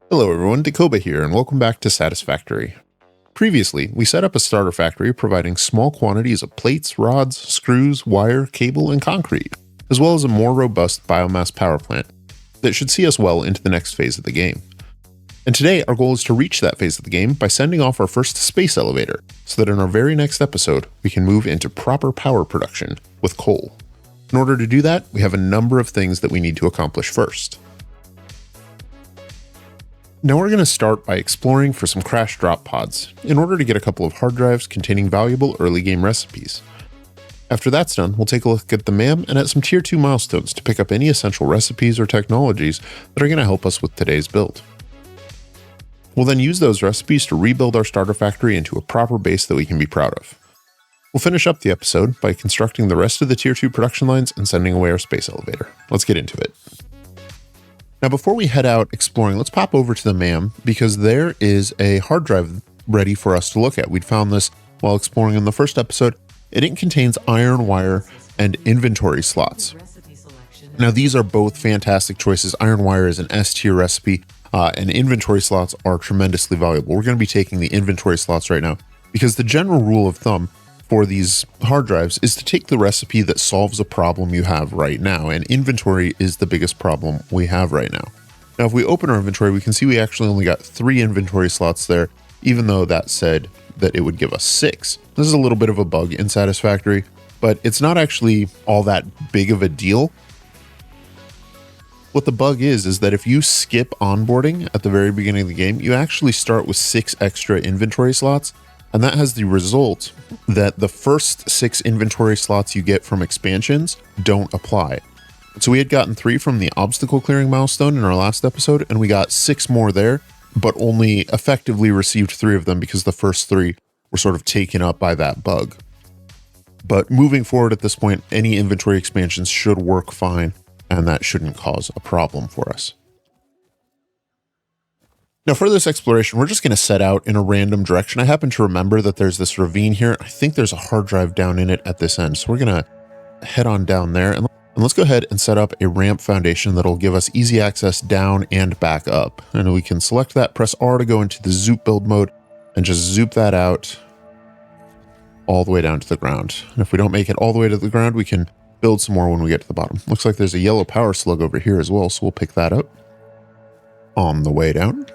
Hello everyone, Dakoba here, and welcome back to Satisfactory. Previously, we set up a starter factory providing small quantities of plates, rods, screws, wire, cable, and concrete, as well as a more robust biomass power plant that should see us well into the next phase of the game. And today, our goal is to reach that phase of the game by sending off our first space elevator, so that in our very next episode, we can move into proper power production with coal. In order to do that, we have a number of things that we need to accomplish first. Now we're going to start by exploring for some crash drop pods in order to get a couple of hard drives containing valuable early game recipes. After that's done, we'll take a look at the MAM and at some tier 2 milestones to pick up any essential recipes or technologies that are going to help us with today's build. We'll then use those recipes to rebuild our starter factory into a proper base that we can be proud of. We'll finish up the episode by constructing the rest of the tier 2 production lines and sending away our space elevator. Let's get into it. Now, before we head out exploring, let's pop over to the MAM because there is a hard drive ready for us to look at. We'd found this while exploring in the first episode. It contains iron wire and inventory slots. Now, these are both fantastic choices. Iron wire is an S tier recipe, and inventory slots are tremendously valuable. We're going to be taking the inventory slots right now because the general rule of thumb for these hard drives is to take the recipe that solves a problem you have right now, and inventory is the biggest problem we have right now. Now, if we open our inventory, we can see we actually only got 3 inventory slots there, even though that said that it would give us 6. This is a little bit of a bug in Satisfactory, but it's not actually all that big of a deal. What the bug is that if you skip onboarding at the very beginning of the game, you actually start with 6 extra inventory slots. And that has the result that the first 6 inventory slots you get from expansions don't apply. So we had gotten 3 from the obstacle clearing milestone in our last episode, and we got 6 more there, but only effectively received 3 of them because the first 3 were sort of taken up by that bug. But moving forward at this point, any inventory expansions should work fine, and that shouldn't cause a problem for us. Now, for this exploration, we're just going to set out in a random direction. I happen to remember that there's this ravine here. I think there's a hard drive down in it at this end. So we're going to head on down there and let's go ahead and set up a ramp foundation that'll give us easy access down and back up. And we can select that, press R to go into the zoop build mode and just zoop that out all the way down to the ground. And if we don't make it all the way to the ground, we can build some more when we get to the bottom. Looks like there's a yellow power slug over here as well. So we'll pick that up on the way down.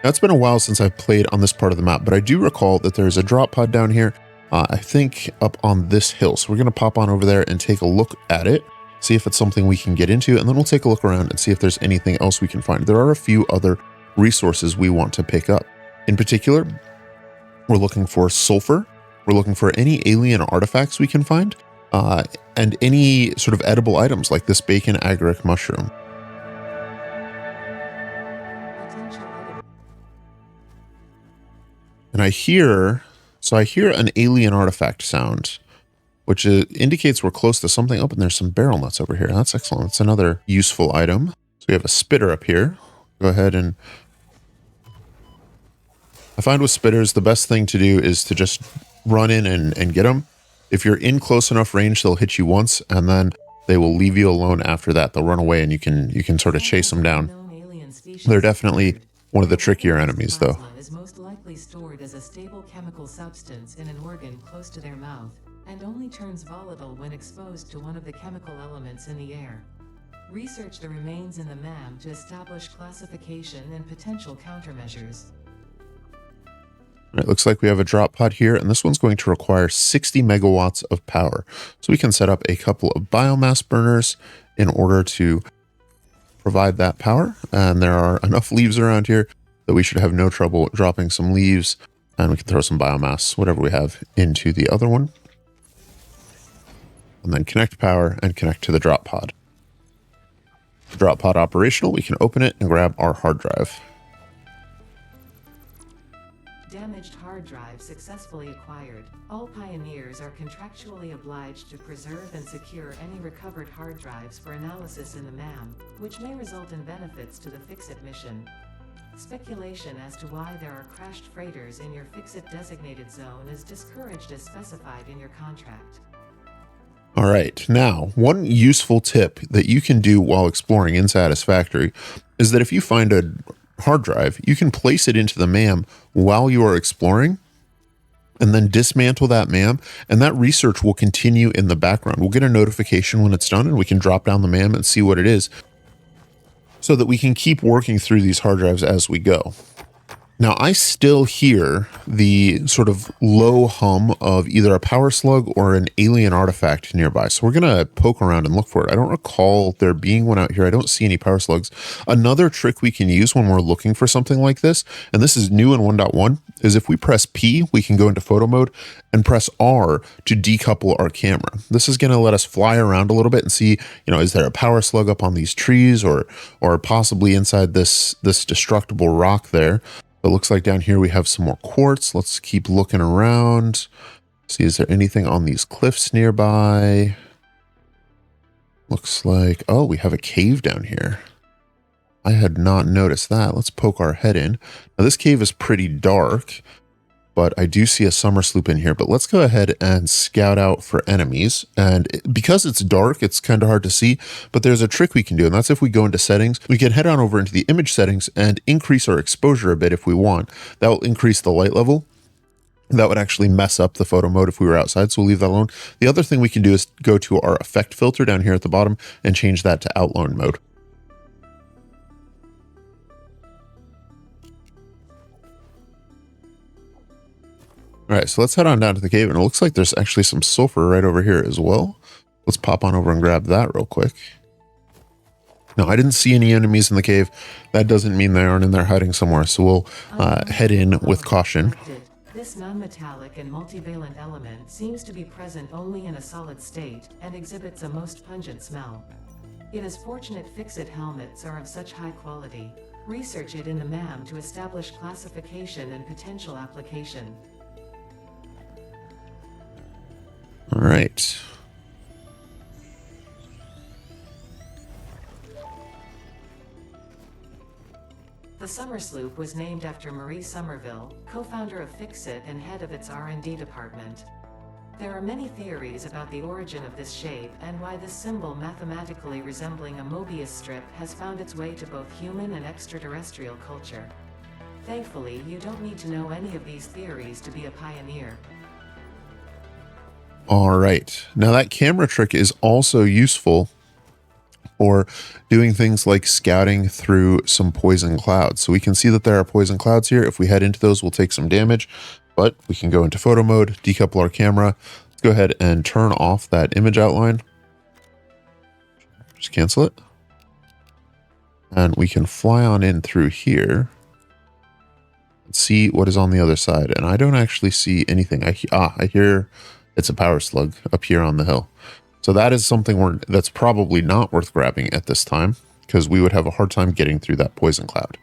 Now, it's been a while since I've played on this part of the map, but I do recall that there's a drop pod down here, I think up on this hill. So we're going to pop on over there and take a look at it, see if it's something we can get into, and then we'll take a look around and see if there's anything else we can find. There are a few other resources we want to pick up. In particular, we're looking for sulfur. We're looking for any alien artifacts we can find, and any sort of edible items like this bacon agaric mushroom. And I hear an alien artifact sound, which indicates we're close to something. Oh, and there's some barrel nuts over here. That's excellent. That's another useful item. So we have a spitter up here. Go ahead and... I find with spitters, the best thing to do is to just run in and get them. If you're in close enough range, they'll hit you once, and then they will leave you alone after that. They'll run away, and you can sort of chase them down. They're definitely one of the trickier enemies, though. Is most likely stored as a stable chemical substance in an organ close to their mouth, and only turns volatile when exposed to one of the chemical elements in the air. Research the remains in the MAM to establish classification and potential countermeasures. It looks like we have a drop pod here, and this one's going to require 60 megawatts of power. So we can set up a couple of biomass burners in order to provide that power. And there are enough leaves around here that we should have no trouble dropping some leaves, and we can throw some biomass, whatever we have, into the other one. And then connect power and connect to the drop pod. The drop pod operational, we can open it and grab our hard drive. Damaged hard drive successfully acquired. All pioneers are contractually obliged to preserve and secure any recovered hard drives for analysis in the MAM, which may result in benefits to the Fix-It mission. Speculation as to why there are crashed freighters in your Fix-It designated zone is discouraged as specified in your contract. All right, now one useful tip that you can do while exploring in Satisfactory is that if you find a hard drive, you can place it into the MAM while you are exploring and then dismantle that MAM, and that research will continue in the background. We'll get a notification when it's done and we can drop down the MAM and see what it is so that we can keep working through these hard drives as we go. Now, I still hear the sort of low hum of either a power slug or an alien artifact nearby. So we're going to poke around and look for it. I don't recall there being one out here. I don't see any power slugs. Another trick we can use when we're looking for something like this, and this is new in 1.1, is if we press P, we can go into photo mode and press R to decouple our camera. This is going to let us fly around a little bit and see, is there a power slug up on these trees or possibly inside this destructible rock there. It looks like down here we have some more quartz. Let's keep looking around. See, is there anything on these cliffs nearby? Looks like, oh, we have a cave down here. I had not noticed that. Let's poke our head in. Now this cave is pretty dark, but I do see a summer sloop in here. But let's go ahead and scout out for enemies. And because it's dark, it's kind of hard to see, but there's a trick we can do. And that's if we go into settings, we can head on over into the image settings and increase our exposure a bit if we want. That will increase the light level. That would actually mess up the photo mode if we were outside, so we'll leave that alone. The other thing we can do is go to our effect filter down here at the bottom and change that to outline mode. All right, so let's head on down to the cave, and it looks like there's actually some sulfur right over here as well. Let's pop on over and grab that real quick. No, I didn't see any enemies in the cave. That doesn't mean they aren't in there hiding somewhere, so we'll head in with caution. This non-metallic and multivalent element seems to be present only in a solid state and exhibits a most pungent smell. It is fortunate fix-it helmets are of such high quality. Research it in the MAM to establish classification and potential application. All right. The Summer Sloop was named after Marie Somerville, co-founder of Fix-It and head of its R&D department. There are many theories about the origin of this shape and why this symbol mathematically resembling a Mobius strip has found its way to both human and extraterrestrial culture. Thankfully, you don't need to know any of these theories to be a pioneer. All right. Now that camera trick is also useful for doing things like scouting through some poison clouds. So we can see that there are poison clouds here. If we head into those, we'll take some damage, but we can go into photo mode, decouple our camera. Let's go ahead and turn off that image outline. Just cancel it. And we can fly on in through here and see what is on the other side. And I don't actually see anything. I hear it's a power slug up here on the hill. So that is something that's probably not worth grabbing at this time because we would have a hard time getting through that poison cloud.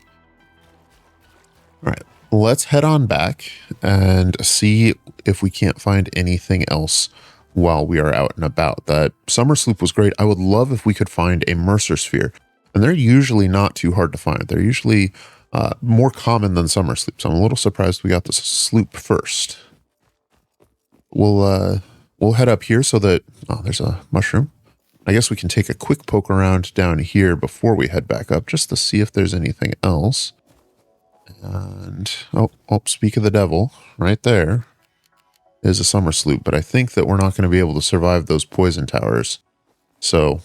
All right, let's head on back and see if we can't find anything else while we are out and about. That summer sloop was great. I would love if we could find a Mercer sphere, and they're usually not too hard to find. They're usually more common than summer sloops. I'm a little surprised we got this sloop first. We'll head up here so that, oh, there's a mushroom. I guess we can take a quick poke around down here before we head back up just to see if there's anything else. And, oh, speak of the devil, right there is a summer sloop, but I think that we're not going to be able to survive those poison towers. So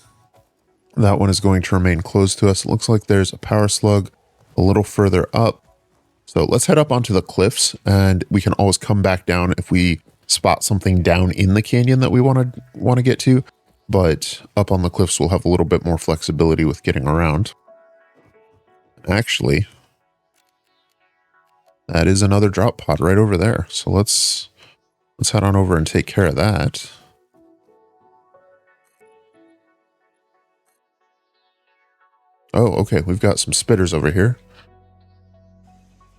that one is going to remain closed to us. It looks like there's a power slug a little further up. So let's head up onto the cliffs, and we can always come back down if we spot something down in the canyon that we want to get to. But up on the cliffs, we'll have a little bit more flexibility with getting around. Actually, that is another drop pod right over there. So let's head on over and take care of that. Oh, okay. We've got some spitters over here.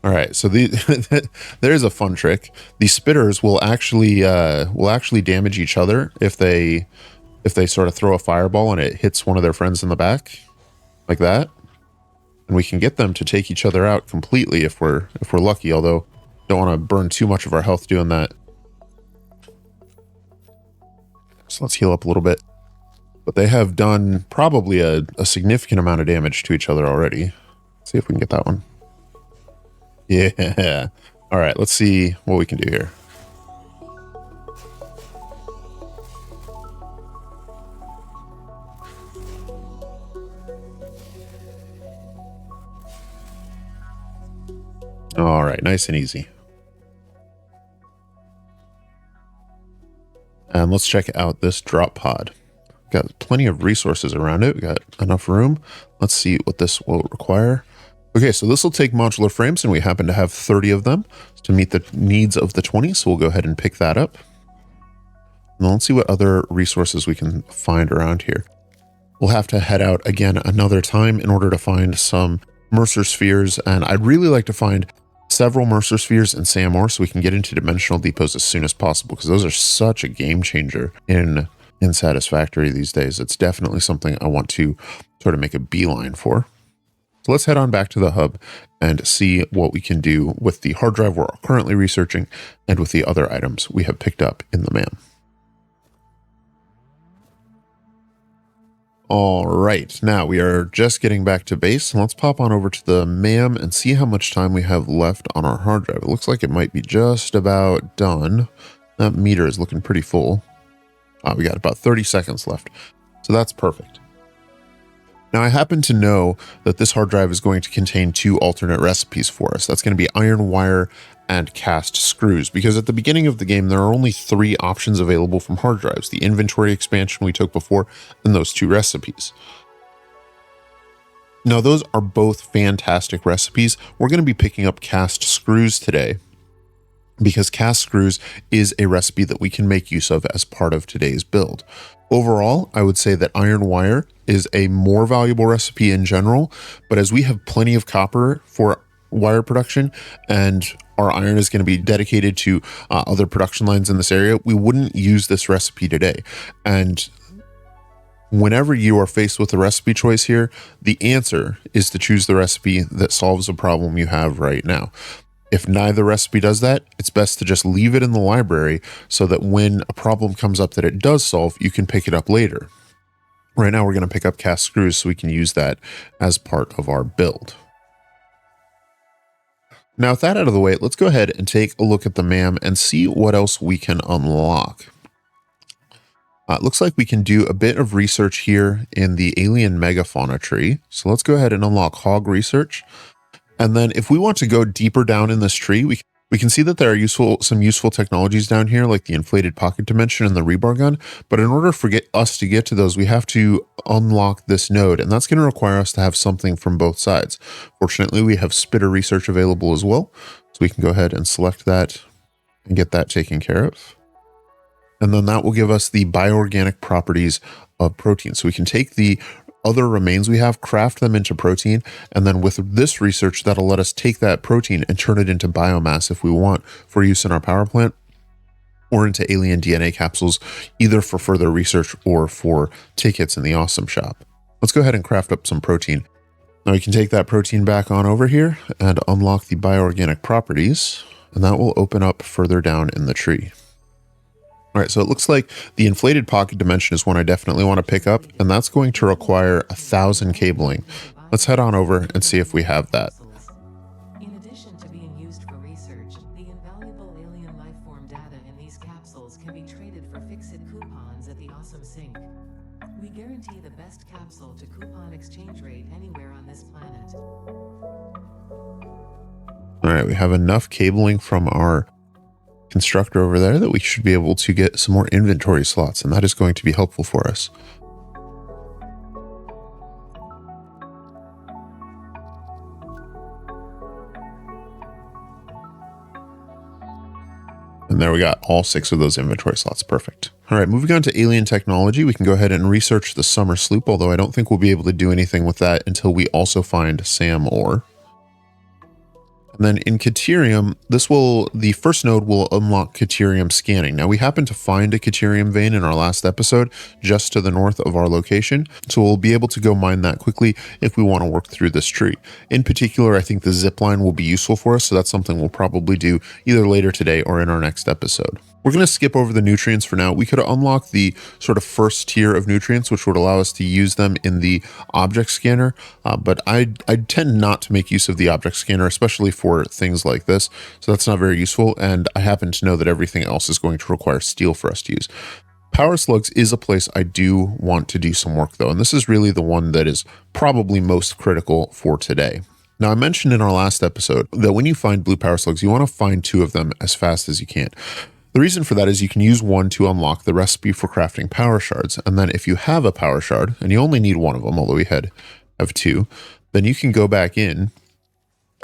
All right, so there's a fun trick. These spitters will actually damage each other if they sort of throw a fireball and it hits one of their friends in the back, like that. And we can get them to take each other out completely if we're lucky. Although don't want to burn too much of our health doing that. So let's heal up a little bit. But they have done probably a significant amount of damage to each other already. Let's see if we can get that one. Yeah. All right, let's see what we can do here. All right, nice and easy. And let's check out this drop pod. Got plenty of resources around it. We got enough room. Let's see what this will require. Okay, so this will take modular frames, and we happen to have 30 of them to meet the needs of the 20. So we'll go ahead and pick that up. And then let's see what other resources we can find around here. We'll have to head out again another time in order to find some Mercer spheres. And I'd really like to find several Mercer spheres and SAM ore so we can get into dimensional depots as soon as possible, because those are such a game changer in Satisfactory these days. It's definitely something I want to sort of make a beeline for. So let's head on back to the hub and see what we can do with the hard drive we're currently researching and with the other items we have picked up in the MAM. All right, now we are just getting back to base. Let's pop on over to the MAM and see how much time we have left on our hard drive. It looks like it might be just about done. That meter is looking pretty full. We got about 30 seconds left, so that's perfect. Now, I happen to know that this hard drive is going to contain 2 alternate recipes for us. That's going to be iron wire and cast screws, because at the beginning of the game, there are only 3 options available from hard drives: the inventory expansion we took before, and those 2 recipes. Now, those are both fantastic recipes. We're going to be picking up cast screws today, because cast screws is a recipe that we can make use of as part of today's build. Overall, I would say that iron wire is a more valuable recipe in general, but as we have plenty of copper for wire production and our iron is going to be dedicated to other production lines in this area, we wouldn't use this recipe today. And whenever you are faced with a recipe choice here, the answer is to choose the recipe that solves a problem you have right now. If neither recipe does that, it's best to just leave it in the library so that when a problem comes up that it does solve, you can pick it up later. Right now, we're going to pick up cast screws so we can use that as part of our build. Now, with that out of the way, let's go ahead and take a look at the MAM and see what else we can unlock. It looks like we can do a bit of research here in the alien megafauna tree. So let's go ahead and unlock hog research. And then if we want to go deeper down in this tree, we can see that there are some useful technologies down here, like the inflated pocket dimension and the rebar gun. But in order for us to get to those, we have to unlock this node, and that's going to require us to have something from both sides. Fortunately, we have spitter research available as well, so we can go ahead and select that and get that taken care of. And then that will give us the bioorganic properties of protein. So we can take the other remains we have, craft them into protein, and then with this research, that'll let us take that protein and turn it into biomass if we want for use in our power plant or into alien DNA capsules, either for further research or for tickets in the awesome shop. Let's go ahead and craft up some protein. Now we can take that protein back on over here and unlock the bioorganic properties, and that will open up further down in the tree. All right, so it looks like the inflated pocket dimension is one I definitely want to pick up, and that's going to require 1,000 cabling. Let's head on over and see if we have that. In addition to being used for research, the invaluable alien lifeform data in these capsules can be traded for fixed coupons at the Awesome Sink. We guarantee the best capsule to coupon exchange rate anywhere on this planet. All right, we have enough cabling from our constructor over there that we should be able to get some more inventory slots, and that is going to be helpful for us. And there we got all 6 of those inventory slots. Perfect. All right, moving on to alien technology, we can go ahead and research the summer sloop, although I don't think we'll be able to do anything with that until we also find SAM ore. And then in Caterium, the first node will unlock Caterium scanning. Now we happen to find a Caterium vein in our last episode, just to the north of our location. So we'll be able to go mine that quickly if we want to work through this tree. In particular, I think the zip line will be useful for us. So that's something we'll probably do either later today or in our next episode. We're going to skip over the nutrients for now. We could unlock the sort of first tier of nutrients, which would allow us to use them in the object scanner. But I tend not to make use of the object scanner, especially for things like this. So that's not very useful. And I happen to know that everything else is going to require steel for us to use. Power slugs is a place I do want to do some work though. And this is really the one that is probably most critical for today. Now, I mentioned in our last episode that when you find blue power slugs, you want to find 2 of them as fast as you can. The reason for that is you can use one to unlock the recipe for crafting power shards. And then if you have a power shard, and you only need one of them, although we have 2, then you can go back in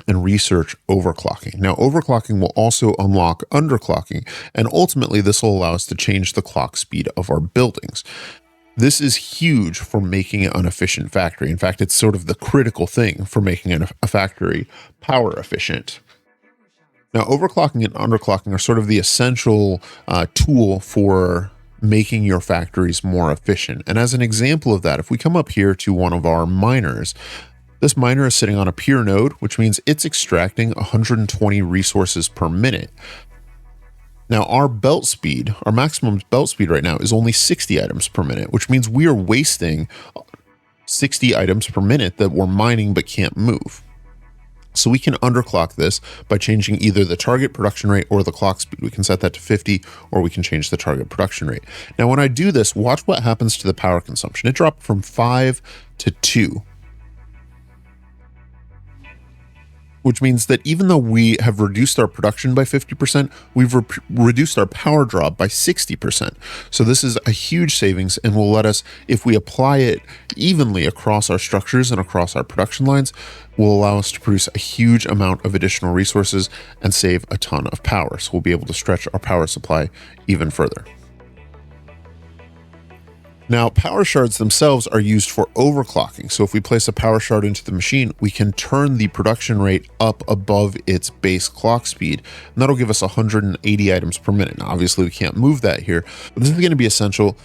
and research overclocking. Now, overclocking will also unlock underclocking, and ultimately this will allow us to change the clock speed of our buildings. This is huge for making an efficient factory. In fact, it's sort of the critical thing for making a factory power efficient. Now, overclocking and underclocking are sort of the essential tool for making your factories more efficient. And as an example of that, if we come up here to one of our miners, this miner is sitting on a pure node, which means it's extracting 120 resources per minute. Now, our belt speed, our maximum belt speed right now is only 60 items per minute, which means we are wasting 60 items per minute that we're mining but can't move. So we can underclock this by changing either the target production rate or the clock speed. We can set that to 50, or we can change the target production rate. Now, when I do this, watch what happens to the power consumption. It dropped from 5 to 2. Which means that even though we have reduced our production by 50%, we've reduced our power drop by 60%. So this is a huge savings and will let us, if we apply it evenly across our structures and across our production lines, will allow us to produce a huge amount of additional resources and save a ton of power. So we'll be able to stretch our power supply even further. Now, power shards themselves are used for overclocking. So if we place a power shard into the machine, we can turn the production rate up above its base clock speed, and that'll give us 180 items per minute. Now, obviously we can't move that here, but this is going to be essential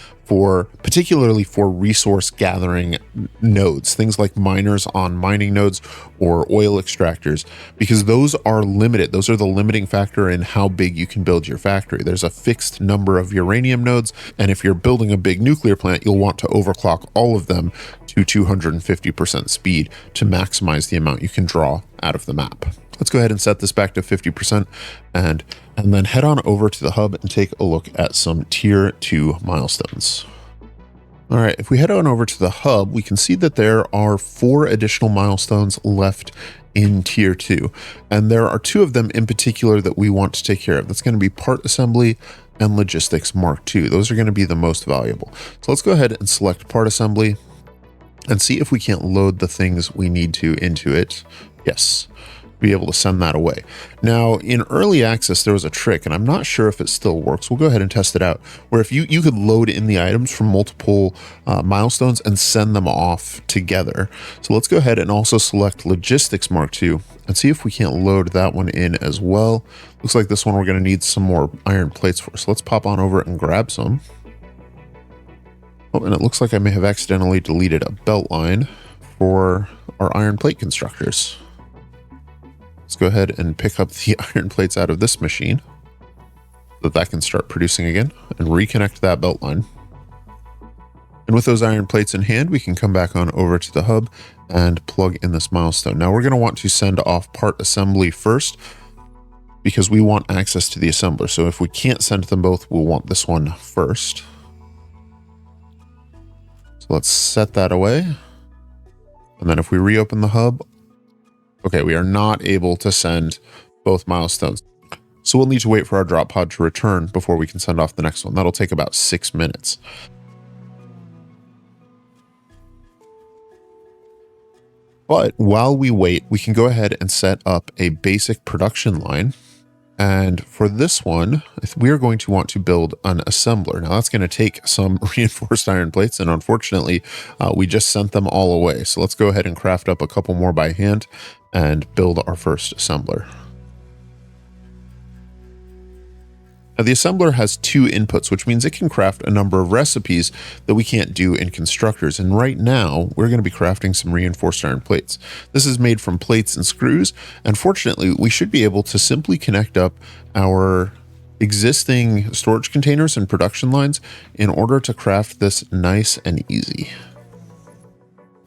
particularly for resource gathering nodes, things like miners on mining nodes or oil extractors, because those are limited. Those are the limiting factor in how big you can build your factory. There's a fixed number of uranium nodes, and if you're building a big nuclear plant, you'll want to overclock all of them to 250% speed to maximize the amount you can draw out of the map. Let's go ahead and set this back to 50% and then head on over to the hub and take a look at some tier 2 milestones. All right, if we head on over to the hub, we can see that there are 4 additional milestones left in tier 2. And there are 2 of them in particular that we want to take care of. That's going to be part assembly and logistics Mark II. Those are going to be the most valuable. So let's go ahead and select part assembly and see if we can't load the things we need to into it. Yes. Be able to send that away. Now, in early access, there was a trick, and I'm not sure if it still works. We'll go ahead and test it out, where if you could load in the items from multiple milestones and send them off together. So let's go ahead and also select Logistics Mark II and see if we can't load that one in as well. Looks like this one we're going to need some more iron plates for. So let's pop on over and grab some. Oh, and it looks like I may have accidentally deleted a belt line for our iron plate constructors. Let's go ahead and pick up the iron plates out of this machine so that can start producing again and reconnect that belt line. And with those iron plates in hand, we can come back on over to the hub and plug in this milestone. Now we're going to want to send off part assembly first because we want access to the assembler. So if we can't send them both, we'll want this one first. So let's set that away. And then if we reopen the hub, okay, we are not able to send both milestones. So we'll need to wait for our drop pod to return before we can send off the next one. That'll take about 6 minutes. But while we wait, we can go ahead and set up a basic production line. And for this one, we are going to want to build an assembler. Now that's going to take some reinforced iron plates, and unfortunately, we just sent them all away. So let's go ahead and craft up a couple more by hand and build our first assembler. Now the assembler has 2 inputs, which means it can craft a number of recipes that we can't do in constructors. And right now we're going to be crafting some reinforced iron plates. This is made from plates and screws. And fortunately, we should be able to simply connect up our existing storage containers and production lines in order to craft this nice and easy.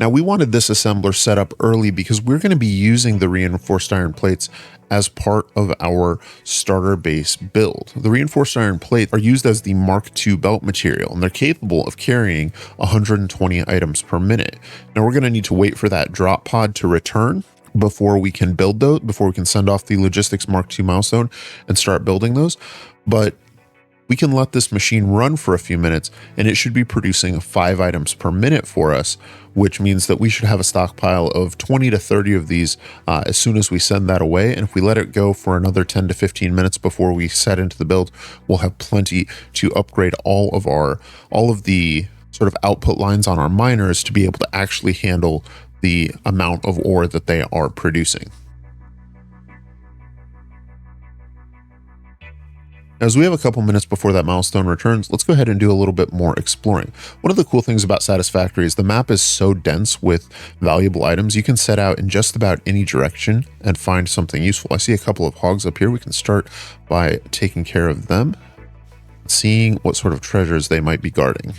Now, we wanted this assembler set up early because we're going to be using the reinforced iron plates as part of our starter base build. The reinforced iron plates are used as the Mark II belt material, and they're capable of carrying 120 items per minute. Now, we're going to need to wait for that drop pod to return before we can build those, before we can send off the logistics Mark II milestone and start building those. But we can let this machine run for a few minutes and it should be producing 5 items per minute for us, which means that we should have a stockpile of 20 to 30 of these as soon as we send that away. And if we let it go for another 10 to 15 minutes before we set into the build, we'll have plenty to upgrade all of the sort of output lines on our miners to be able to actually handle the amount of ore that they are producing. As we have a couple minutes before that milestone returns, let's go ahead and do a little bit more exploring. One of the cool things about Satisfactory is the map is so dense with valuable items, you can set out in just about any direction and find something useful. I see a couple of hogs up here. We can start by taking care of them, seeing what sort of treasures they might be guarding.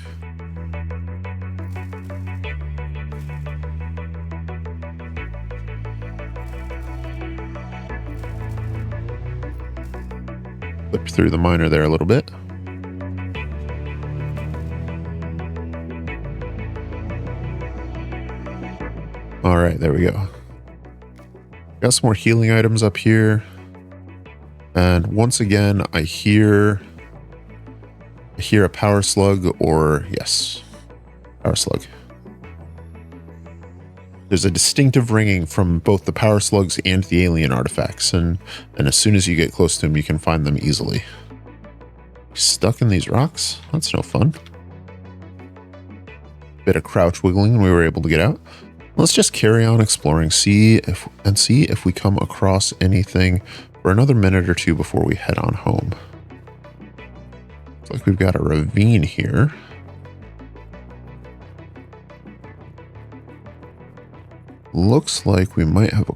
Flip through the miner there a little bit. All right, there we go. Got some more healing items up here. And once again, I hear a power slug, or yes, power slug. There's a distinctive ringing from both the power slugs and the alien artifacts, and as soon as you get close to them, you can find them easily. Stuck in these rocks? That's no fun. Bit of crouch wiggling and we were able to get out. Let's just carry on exploring, see if we come across anything for another minute or two before we head on home. Looks like we've got a ravine here. Looks like we might have a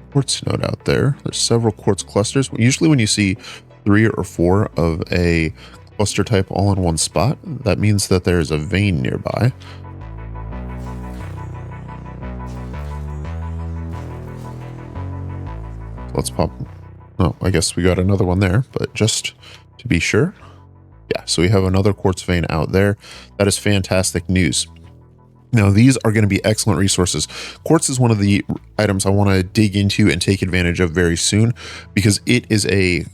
quartz node out there. There's several quartz clusters. Usually when you see 3 or 4 of a cluster type all in one spot, that means that there's a vein nearby. Let's pop. Oh, I guess we got another one there, but just to be sure. Yeah, so we have another quartz vein out there. That is fantastic news. Now, these are going to be excellent resources. Quartz is one of the items I want to dig into and take advantage of very soon because it is a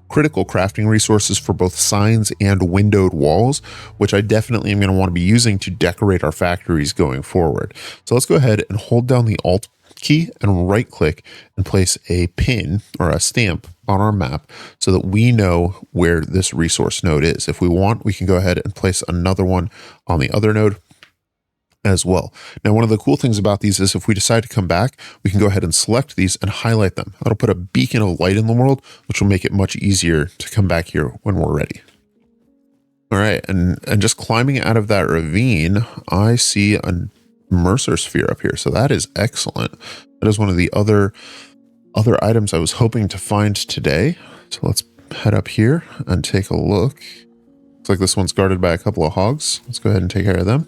critical crafting resources for both signs and windowed walls, which I definitely am going to want to be using to decorate our factories going forward. So let's go ahead and hold down the Alt key and right click and place a pin or a stamp on our map so that we know where this resource node is. If we want, we can go ahead and place another one on the other node as well. Now, one of the cool things about these is if we decide to come back, we can go ahead and select these and highlight them. That'll put a beacon of light in the world, which will make it much easier to come back here when we're ready. All right, and just climbing out of that ravine, I see a Mercer sphere up here. So that is excellent. That is one of the other items I was hoping to find today. So let's head up here and take a look. Looks like this one's guarded by a couple of hogs. Let's go ahead and take care of them.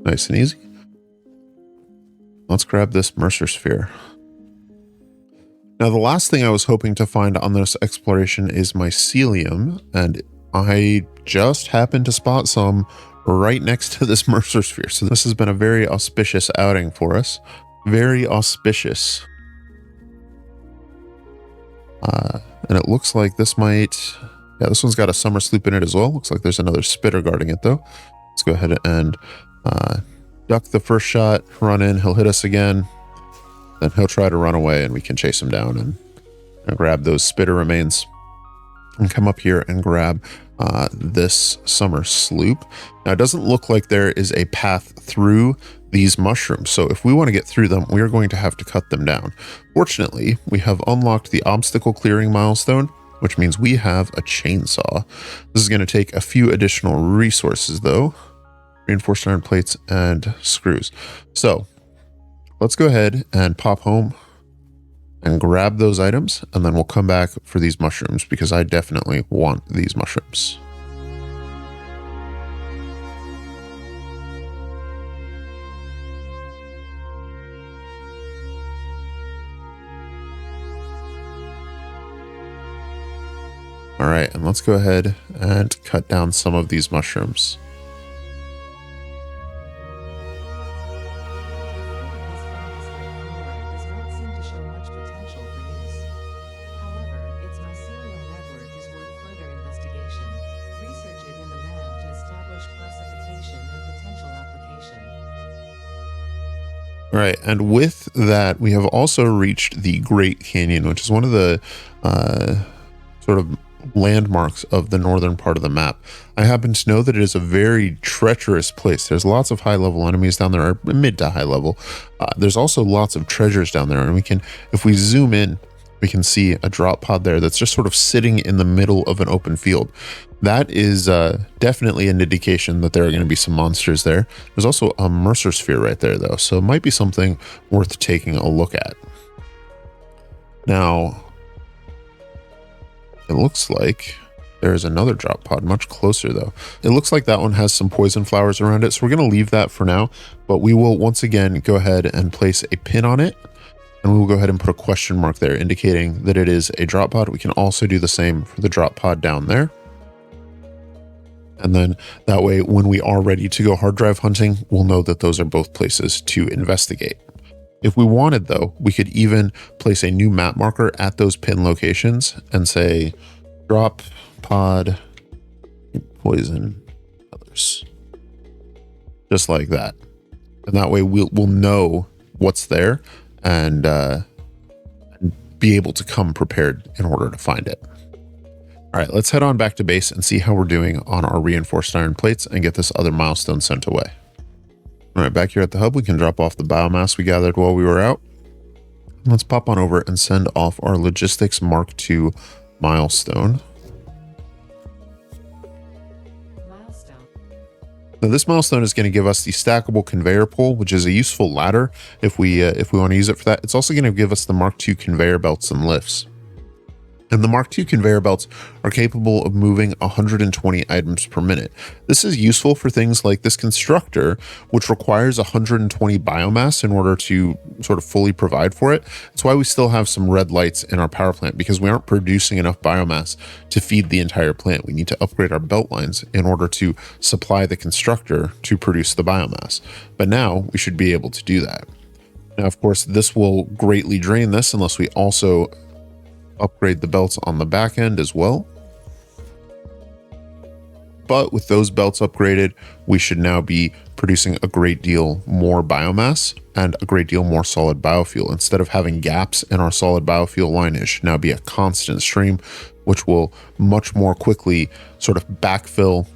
Nice and easy. Let's grab this Mercer sphere. Now, the last thing I was hoping to find on this exploration is mycelium, and I just happened to spot some right next to this Mercer sphere. So this has been a very auspicious outing for us. Very auspicious. And it looks like this might... Yeah, this one's got a summer sloop in it as well. Looks like there's another spitter guarding it, though. Let's go ahead and duck the first shot, run in, he'll hit us again. Then he'll try to run away and we can chase him down and grab those spitter remains and come up here and grab this summer sloop. Now, it doesn't look like there is a path through these mushrooms. So if we want to get through them, we are going to have to cut them down. Fortunately, we have unlocked the obstacle clearing milestone, which means we have a chainsaw. This is going to take a few additional resources though. reinforced iron plates and screws. So let's go ahead and pop home and grab those items, and then we'll come back for these mushrooms because I definitely want these mushrooms. All right, and let's go ahead and cut down some of these mushrooms. Does not seem to show much potential for use. However, its mycelial network is worth further investigation. Research it in the lab to establish classification and potential application. All right, and with that, we have also reached the Great Canyon, which is one of the sort of landmarks of the northern part of the map. I happen to know that it is a very treacherous place. There's lots of high-level enemies down there, or mid to high level. There's also lots of treasures down there, and we can, if we zoom in, we can see a drop pod there that's just sort of sitting in the middle of an open field. That is definitely an indication that there are going to be some monsters there. There's also a Mercer sphere right there, though, so it might be something worth taking a look at. Now, it looks like there's another drop pod much closer, though. It looks like that one has some poison flowers around it, so we're going to leave that for now, but we will once again go ahead and place a pin on it, and we will go ahead and put a question mark there indicating that it is a drop pod. We can also do the same for the drop pod down there. And then that way, when we are ready to go hard drive hunting, we'll know that those are both places to investigate. If we wanted, though, we could even place a new map marker at those pin locations and say, drop pod, poison others. Just like that. And that way we'll know what's there and be able to come prepared in order to find it. All right, let's head on back to base and see how we're doing on our reinforced iron plates and get this other milestone sent away. All right, back here at the hub, we can drop off the biomass we gathered while we were out. Let's pop on over and send off our logistics Mark II milestone. Now this milestone is going to give us the stackable conveyor pole, which is a useful ladder if we want to use it for that. It's also going to give us the Mark II conveyor belts and lifts. And the Mark II conveyor belts are capable of moving 120 items per minute. This is useful for things like this constructor, which requires 120 biomass in order to sort of fully provide for it. That's why we still have some red lights in our power plant, because we aren't producing enough biomass to feed the entire plant. We need to upgrade our belt lines in order to supply the constructor to produce the biomass. But now we should be able to do that. Now, of course, this will greatly drain this unless we also upgrade the belts on the back end as well. But with those belts upgraded, we should now be producing a great deal more biomass and a great deal more solid biofuel. Instead of having gaps in our solid biofuel line, it should now be a constant stream, which will much more quickly sort of backfill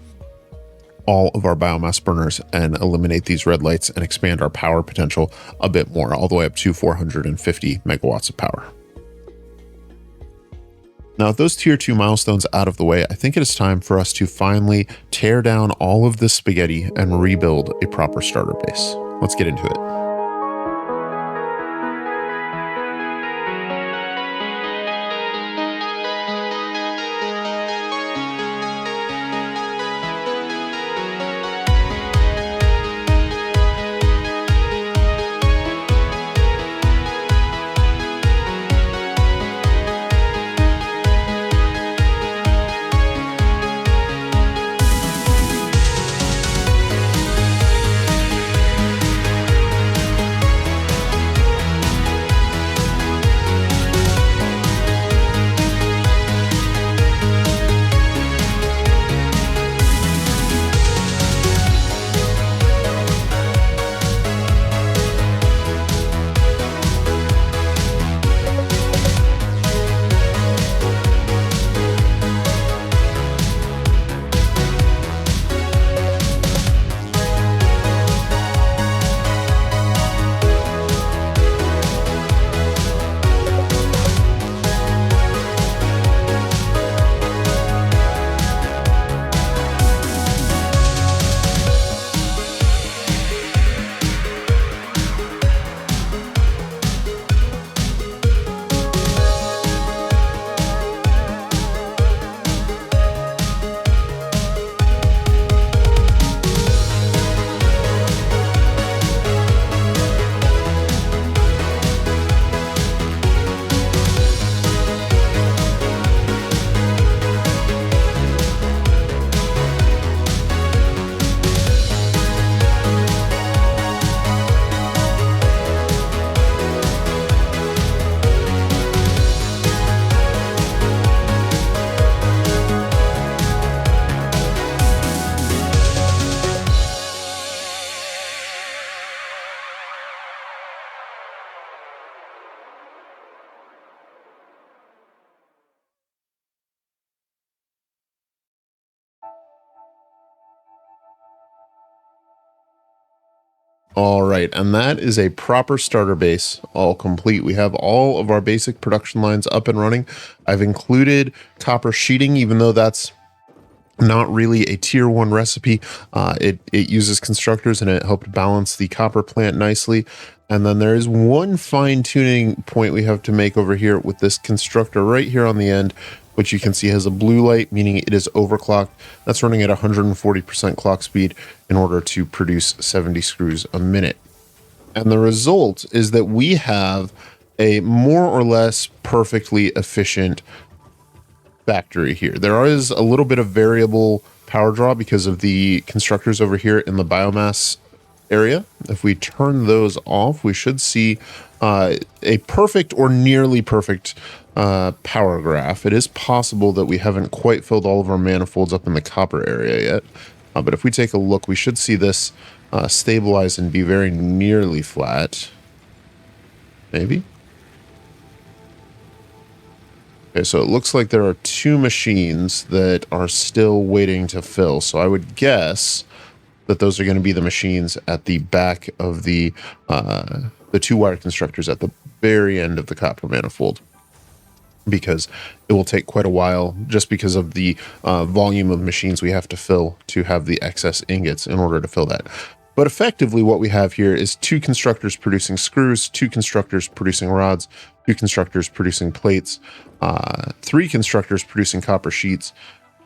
all of our biomass burners and eliminate these red lights and expand our power potential a bit more, all the way up to 450 megawatts of power. Now, with those tier 2 milestones out of the way, I think it is time for us to finally tear down all of this spaghetti and rebuild a proper starter base. Let's get into it. All right, and that is a proper starter base, all complete. We have all of our basic production lines up and running. I've included copper sheeting, even though that's not really a tier 1 recipe. It uses constructors and it helped balance the copper plant nicely. And then there is one fine tuning point we have to make over here with this constructor right here on the end, which you can see has a blue light, meaning it is overclocked. That's running at 140% clock speed in order to produce 70 screws a minute. And the result is that we have a more or less perfectly efficient factory here. There is a little bit of variable power draw because of the constructors over here in the biomass area. If we turn those off, we should see a perfect or nearly perfect power graph. It is possible that we haven't quite filled all of our manifolds up in the copper area yet. But if we take a look, we should see this stabilize and be very nearly flat. Maybe. Okay, so it looks like there are 2 machines that are still waiting to fill. So I would guess that those are going to be the machines at the back of the 2 wire constructors at the very end of the copper manifold, because it will take quite a while just because of the volume of machines we have to fill to have the excess ingots in order to fill that. But effectively what we have here is 2 constructors producing screws, 2 constructors producing rods, 2 constructors producing plates, 3 constructors producing copper sheets,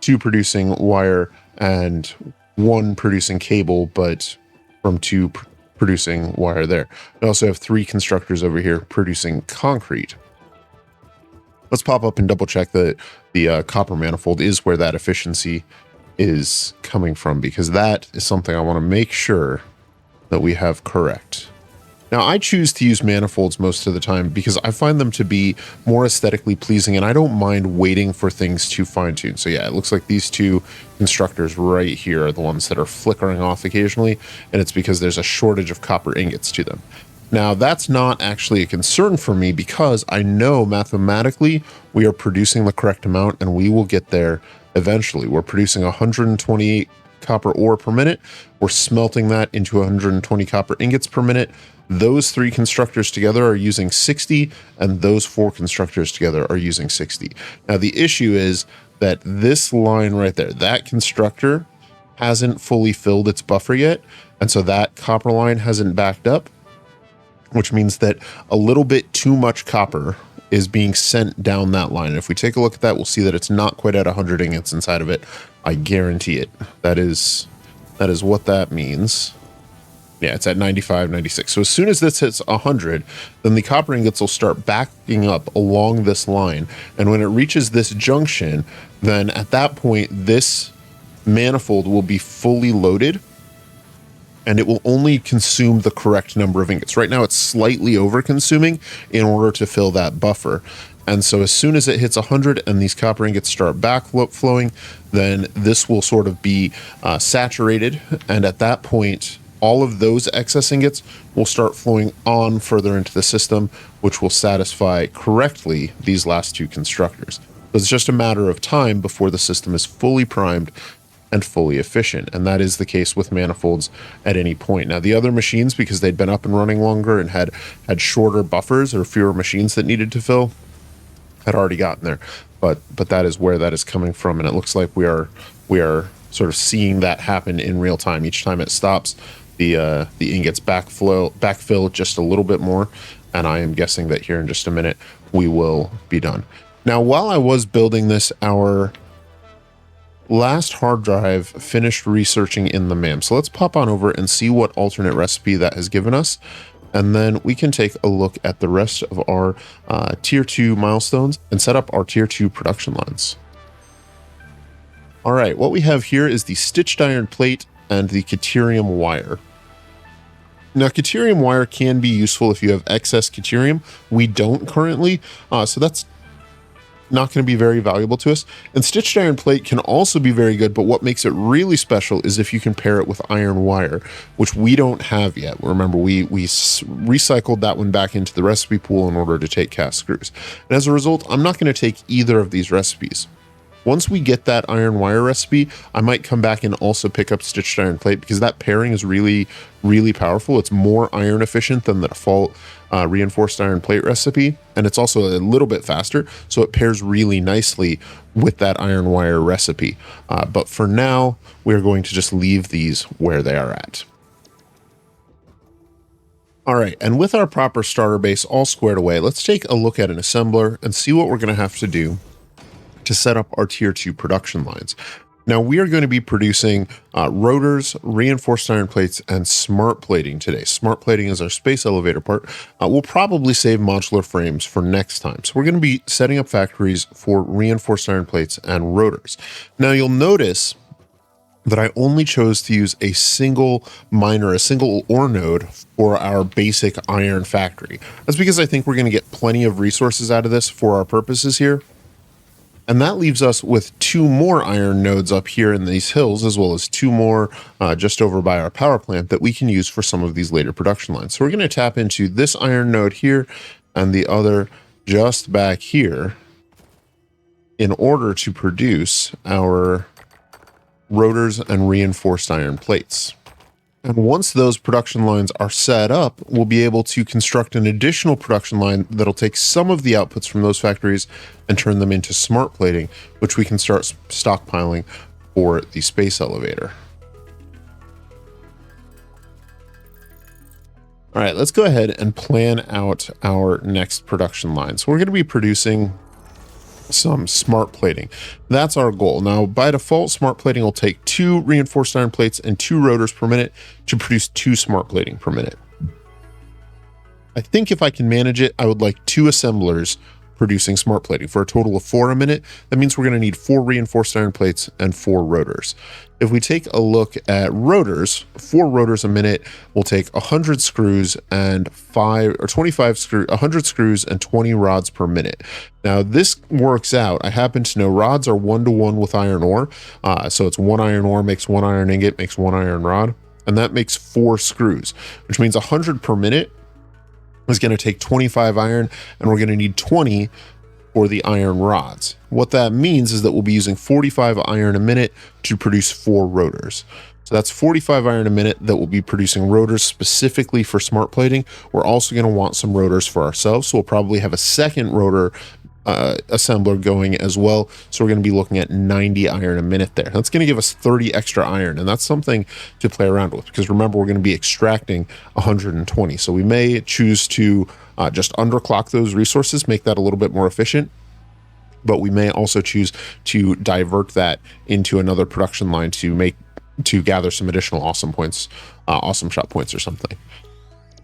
2 producing wire, and 1 producing cable, but from 2 producing wire there. We also have 3 constructors over here producing concrete. Let's pop up and double check that the copper manifold is where that efficiency is coming from, because that is something I want to make sure that we have correct. Now, I choose to use manifolds most of the time because I find them to be more aesthetically pleasing, and I don't mind waiting for things to fine tune. So yeah, it looks like these 2 constructors right here are the ones that are flickering off occasionally, and it's because there's a shortage of copper ingots to them. Now, that's not actually a concern for me because I know mathematically we are producing the correct amount and we will get there eventually. We're producing 128 copper ore per minute. We're smelting that into 120 copper ingots per minute. Those 3 constructors together are using 60, and those 4 constructors together are using 60. Now, the issue is that this line right there, that constructor hasn't fully filled its buffer yet, and so that copper line hasn't backed up, which means that a little bit too much copper is being sent down that line. And if we take a look at that, we'll see that it's not quite at 100 ingots inside of it. I guarantee it. That is what that means. Yeah, it's at 95, 96. So as soon as this hits 100, then the copper ingots will start backing up along this line. And when it reaches this junction, then at that point, this manifold will be fully loaded, and it will only consume the correct number of ingots. Right now, it's slightly over-consuming in order to fill that buffer. And so as soon as it hits 100 and these copper ingots start backflowing, then this will sort of be saturated. And at that point, all of those excess ingots will start flowing on further into the system, which will satisfy correctly these last 2 constructors. So it's just a matter of time before the system is fully primed and fully efficient, and that is the case with manifolds at any point. Now, the other machines, because they'd been up and running longer and had shorter buffers or fewer machines that needed to fill, had already gotten there. But that is where that is coming from, and it looks like we are sort of seeing that happen in real time. Each time it stops, the ingots backfill just a little bit more, and I am guessing that here in just a minute we will be done. Now, while I was building this, our last hard drive finished researching in the MAM. So let's pop on over and see what alternate recipe that has given us. And then we can take a look at the rest of our tier 2 milestones and set up our tier 2 production lines. All right, what we have here is the stitched iron plate and the Caterium wire. Now, Caterium wire can be useful if you have excess Caterium. We don't currently, so that's not going to be very valuable to us. And stitched iron plate can also be very good, but what makes it really special is if you can pair it with iron wire, which we don't have yet. Remember, we recycled that one back into the recipe pool in order to take cast screws. And as a result, I'm not going to take either of these recipes. Once we get that iron wire recipe, I might come back and also pick up stitched iron plate, because that pairing is really, really powerful. It's more iron efficient than the default reinforced iron plate recipe, and it's also a little bit faster, so it pairs really nicely with that iron wire recipe. But for now, we're going to just leave these where they are at. All right, and with our proper starter base all squared away, let's take a look at an assembler and see what we're going to have to do to set up our tier 2 production lines. Now, we are going to be producing rotors, reinforced iron plates, and smart plating today. Smart plating is our space elevator part. We'll probably save modular frames for next time. So we're going to be setting up factories for reinforced iron plates and rotors. Now, you'll notice that I only chose to use a single miner, a single ore node for our basic iron factory. That's because I think we're going to get plenty of resources out of this for our purposes here. And that leaves us with 2 more iron nodes up here in these hills, as well as 2 more just over by our power plant that we can use for some of these later production lines. So we're going to tap into this iron node here and the other just back here in order to produce our rotors and reinforced iron plates. And once those production lines are set up, we'll be able to construct an additional production line that'll take some of the outputs from those factories and turn them into smart plating, which we can start stockpiling for the space elevator. All right, let's go ahead and plan out our next production line. So we're going to be producing some smart plating. That's our goal. Now, by default, smart plating will take 2 reinforced iron plates and 2 rotors per minute to produce 2 smart plating per minute. I think if I can manage it, I would like 2 assemblers producing smart plating for a total of 4 a minute. That means we're going to need 4 reinforced iron plates and 4 rotors. If we take a look at rotors, 4 rotors a minute will take 100 screws and 100 screws and 20 rods per minute. Now this works out. I happen to know rods are 1-to-1 with iron ore. So it's 1 iron ore makes 1 iron ingot, makes 1 iron rod, and that makes 4 screws, which means 100 per minute is going to take 25 iron, and we're going to need 20 for the iron rods. What that means is that we'll be using 45 iron a minute to produce 4 rotors. So that's 45 iron a minute that will be producing rotors specifically for smart plating. We're also going to want some rotors for ourselves, so we'll probably have a second rotor assembler going as well. So we're going to be looking at 90 iron a minute there. That's going to give us 30 extra iron, and that's something to play around with, because remember, we're going to be extracting 120. So we may choose to just underclock those resources, make that a little bit more efficient, but we may also choose to divert that into another production line to gather some additional awesome points, awesome shot points or something.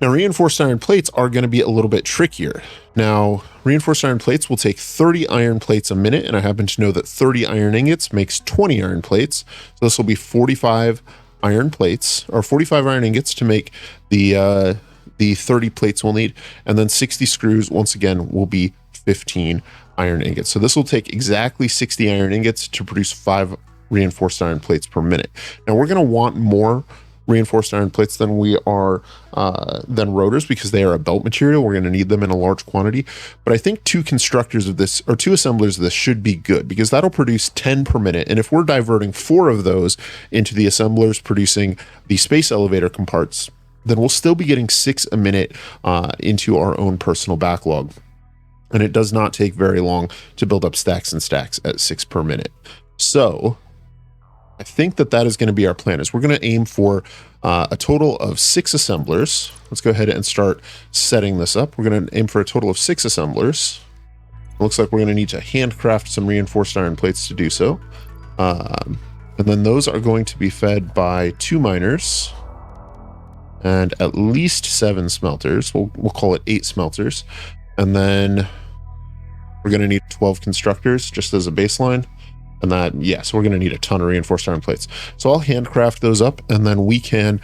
Now, reinforced iron plates are going to be a little bit trickier. Now, reinforced iron plates will take 30 iron plates a minute, and I happen to know that 30 iron ingots makes 20 iron plates. So this will be 45 iron plates, or 45 iron ingots to make the 30 plates we'll need, and then 60 screws, once again, will be 15 iron ingots. So this will take exactly 60 iron ingots to produce 5 reinforced iron plates per minute. Now, we're going to want more reinforced iron plates than rotors, because they are a belt material. We're going to need them in a large quantity, but I think 2 constructors of this, or 2 assemblers of this, should be good, because that'll produce 10 per minute. And if we're diverting 4 of those into the assemblers producing the space elevator comparts, then we'll still be getting 6 a minute into our own personal backlog. And it does not take very long to build up stacks and stacks at 6 per minute. So I think that is going to be our plan. Is we're going to aim for a total of 6 assemblers. Let's go ahead and start setting this up. We're going to aim for a total of 6 assemblers. It looks like we're going to need to handcraft some reinforced iron plates to do so. And then those are going to be fed by 2 miners and at least 7 smelters. We'll call it 8 smelters. And then we're going to need 12 constructors just as a baseline. And that, yes, we're going to need a ton of reinforced iron plates. So I'll handcraft those up, and then we can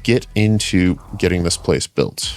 get into getting this place built.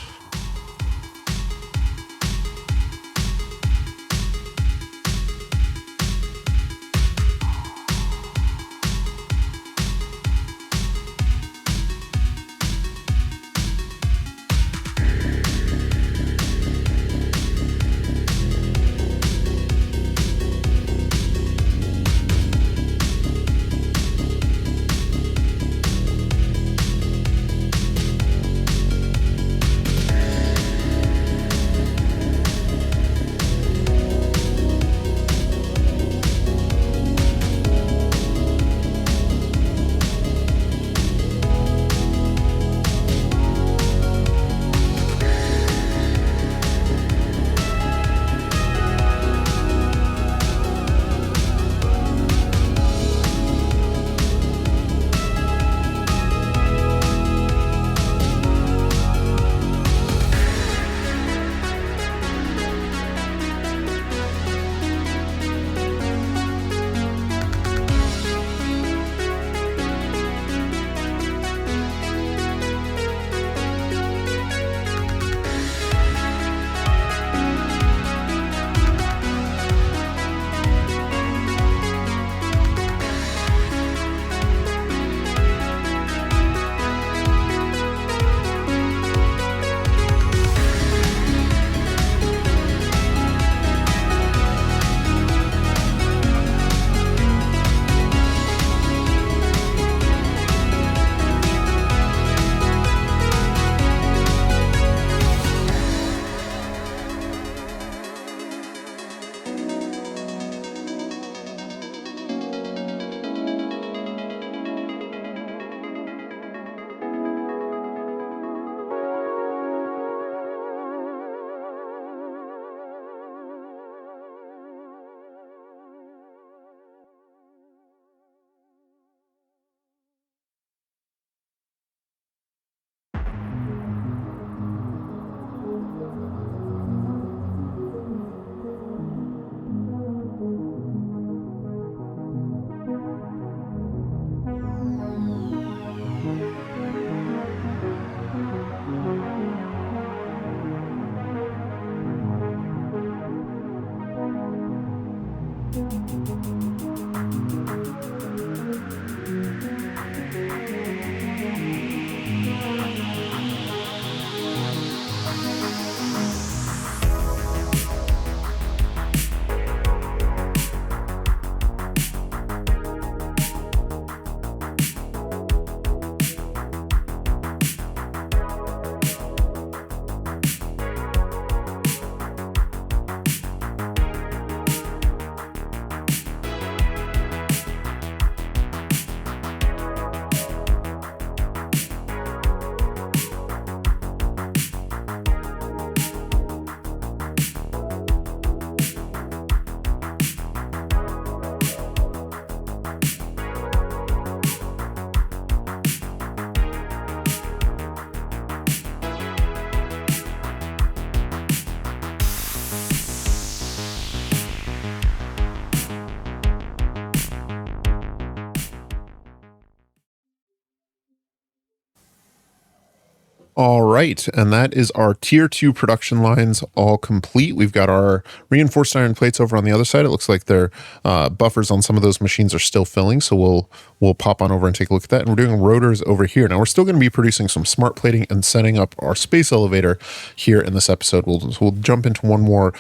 All right, and that is our tier 2 production lines all complete. We've got our reinforced iron plates over on the other side. It looks like their buffers on some of those machines are still filling, so we'll pop on over and take a look at that. And we're doing rotors over here. Now we're still going to be producing some smart plating and setting up our space elevator here in this episode. We'll jump into one more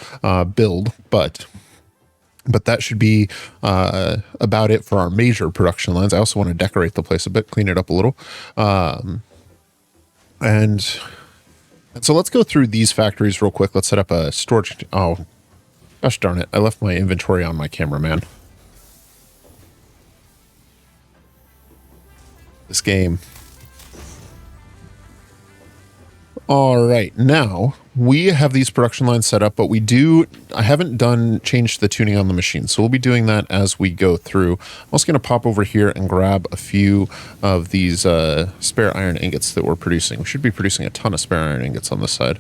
build, but that should be about it for our major production lines. I also want to decorate the place a bit, clean it up a little. And so let's go through these factories real quick. Let's set up a storage. Oh, gosh darn it. I left my inventory on my camera, man. This game. All right, now we have these production lines set up, but I haven't changed the tuning on the machine. So we'll be doing that as we go through. I'm also going to pop over here and grab a few of these spare iron ingots that we're producing. We should be producing a ton of spare iron ingots on this side.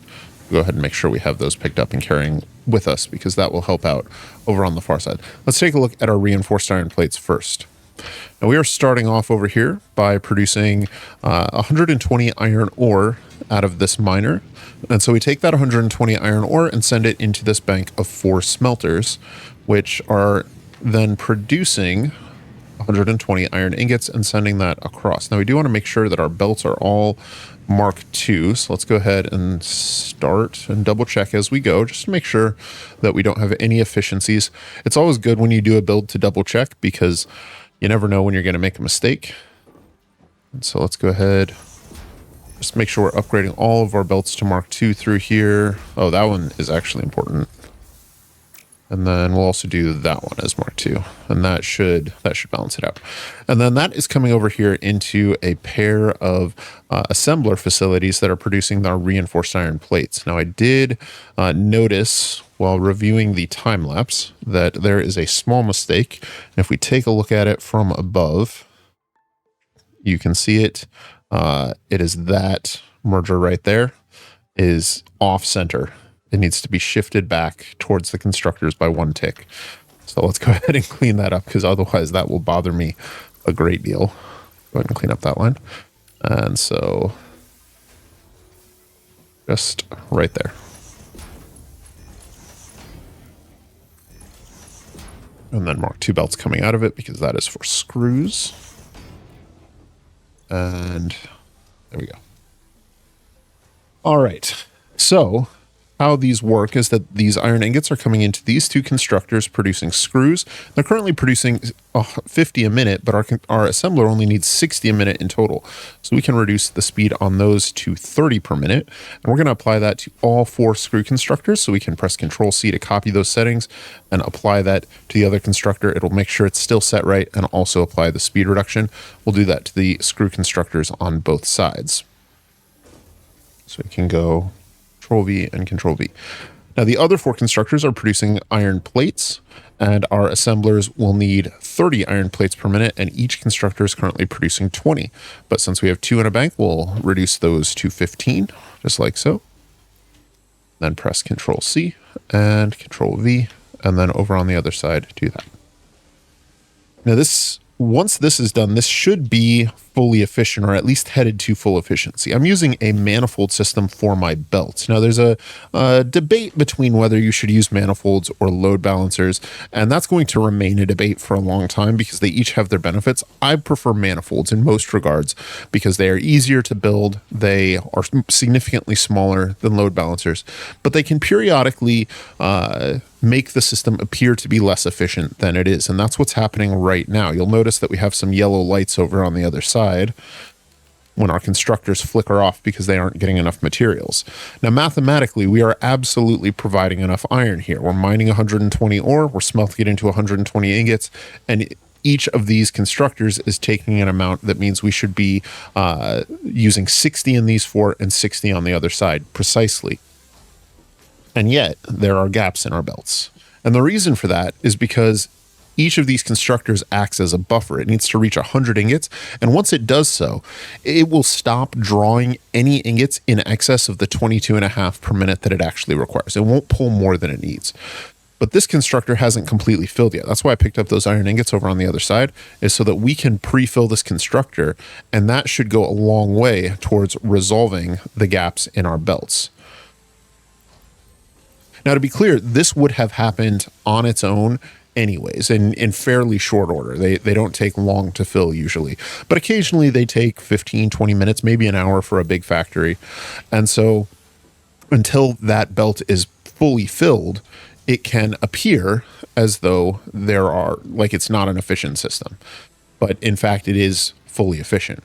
Go ahead and make sure we have those picked up and carrying with us, because that will help out over on the far side. Let's take a look at our reinforced iron plates first. Now we are starting off over here by producing 120 iron ore out of this miner. And so we take that 120 iron ore and send it into this bank of 4 smelters, which are then producing 120 iron ingots and sending that across. Now we do want to make sure that our belts are all Mark II. So let's go ahead and start and double check as we go, just to make sure that we don't have any efficiencies. It's always good when you do a build to double check, because you never know when you're going to make a mistake. And so let's go ahead. Just make sure we're upgrading all of our belts to Mark II through here. Oh, that one is actually important. And then we'll also do that one as Mark II. And that should balance it out. And then that is coming over here into a pair of assembler facilities that are producing our reinforced iron plates. Now I did notice while reviewing the time lapse that there is a small mistake. And if we take a look at it from above, you can see it. It is that merger right there is off center. It needs to be shifted back towards the constructors by 1 tick. So let's go ahead and clean that up, because otherwise that will bother me a great deal. Go ahead and clean up that line. And so just right there. And then Mark II belts coming out of it, because that is for screws. And there we go. All right. So how these work is that these iron ingots are coming into these 2 constructors producing screws. They're currently producing 50 a minute, but our assembler only needs 60 a minute in total. So we can reduce the speed on those to 30 per minute. And we're going to apply that to all 4 screw constructors. So we can press Control-C to copy those settings and apply that to the other constructor. It'll make sure it's still set right and also apply the speed reduction. We'll do that to the screw constructors on both sides. So we can go Control-V and Control-V. Now the other 4 constructors are producing iron plates, and our assemblers will need 30 iron plates per minute, and each constructor is currently producing 20. But since we have 2 in a bank, we'll reduce those to 15, just like so. Then press Control-C and Control-V, and then over on the other side, do that. Now this once this is done, this should be fully efficient, or at least headed to full efficiency. I'm using a manifold system for my belts. Now, there's a debate between whether you should use manifolds or load balancers, and that's going to remain a debate for a long time because they each have their benefits. I prefer manifolds in most regards because they are easier to build. They are significantly smaller than load balancers, but they can periodically make the system appear to be less efficient than it is. And that's what's happening right now. You'll notice that we have some yellow lights over on the other side when our constructors flicker off because they aren't getting enough materials. Now, mathematically, we are absolutely providing enough iron here. We're mining 120 ore, we're smelting it into 120 ingots, and each of these constructors is taking an amount that means we should be using 60 in these four and 60 on the other side precisely. And yet there are gaps in our belts. And the reason for that is because each of these constructors acts as a buffer. It needs to reach 100 ingots. And once it does so, it will stop drawing any ingots in excess of the 22.5 per minute that it actually requires. It won't pull more than it needs. But this constructor hasn't completely filled yet. That's why I picked up those iron ingots over on the other side, is so that we can pre-fill this constructor. And that should go a long way towards resolving the gaps in our belts. Now, to be clear, this would have happened on its own anyways, in fairly short order. They don't take long to fill usually, but occasionally they take 15, 20 minutes, maybe an hour for a big factory. And so until that belt is fully filled, it can appear as though it's not an efficient system, but in fact it is fully efficient.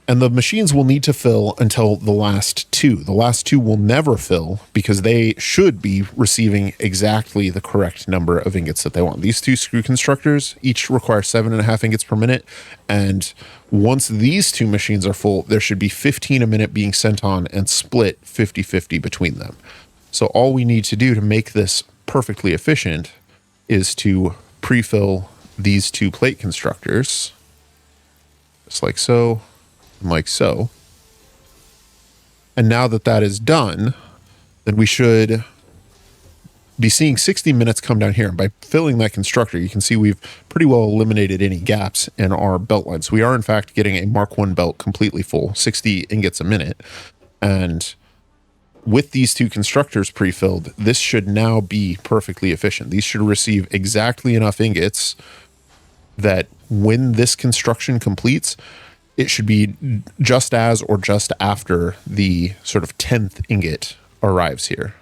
And the machines will need to fill until the last two. The last two will never fill because they should be receiving exactly the correct number of ingots that they want. These two screw constructors each require 7.5 ingots per minute. And once these two machines are full, there should be 15 a minute being sent on and split 50-50 between them. So all we need to do to make this perfectly efficient is to pre-fill these two plate constructors, just like so. Like so. And now that that is done, then we should be seeing 60 minutes come down here. And by filling that constructor, you can see we've pretty well eliminated any gaps in our belt line. So we are in fact getting a Mark I belt completely full, 60 ingots a minute. And with these two constructors pre-filled, this should now be perfectly efficient. These should receive exactly enough ingots that when this construction completes, it should be just as or just after the sort of 10th ingot arrives here.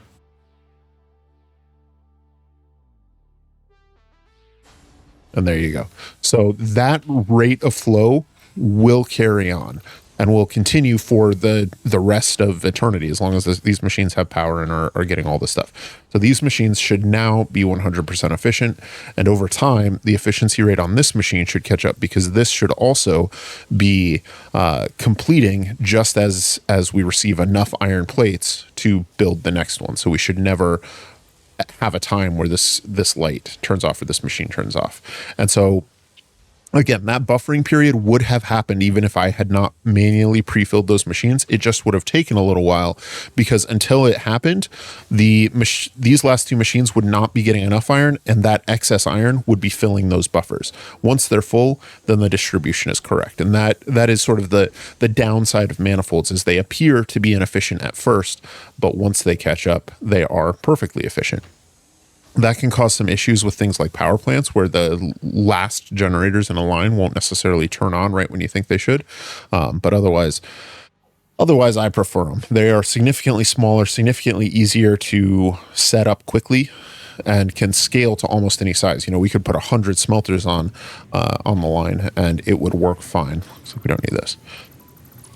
And there you go. So that rate of flow will carry on and will continue for the rest of eternity, as long as these machines have power and are getting all this stuff. So these machines should now be 100% efficient. And over time, the efficiency rate on this machine should catch up, because this should also be completing just as we receive enough iron plates to build the next one. So we should never have a time where this light turns off or this machine turns off. And so again, that buffering period would have happened even if I had not manually pre-filled those machines. It just would have taken a little while, because until it happened, these last two machines would not be getting enough iron, and that excess iron would be filling those buffers. Once they're full, then the distribution is correct. And that is sort of the downside of manifolds, is they appear to be inefficient at first, but once they catch up, they are perfectly efficient. That can cause some issues with things like power plants, where the last generators in a line won't necessarily turn on right when you think they should. But otherwise, I prefer them. They are significantly smaller, significantly easier to set up quickly, and can scale to almost any size. You know, we could put 100 smelters on the line and it would work fine. So we don't need this.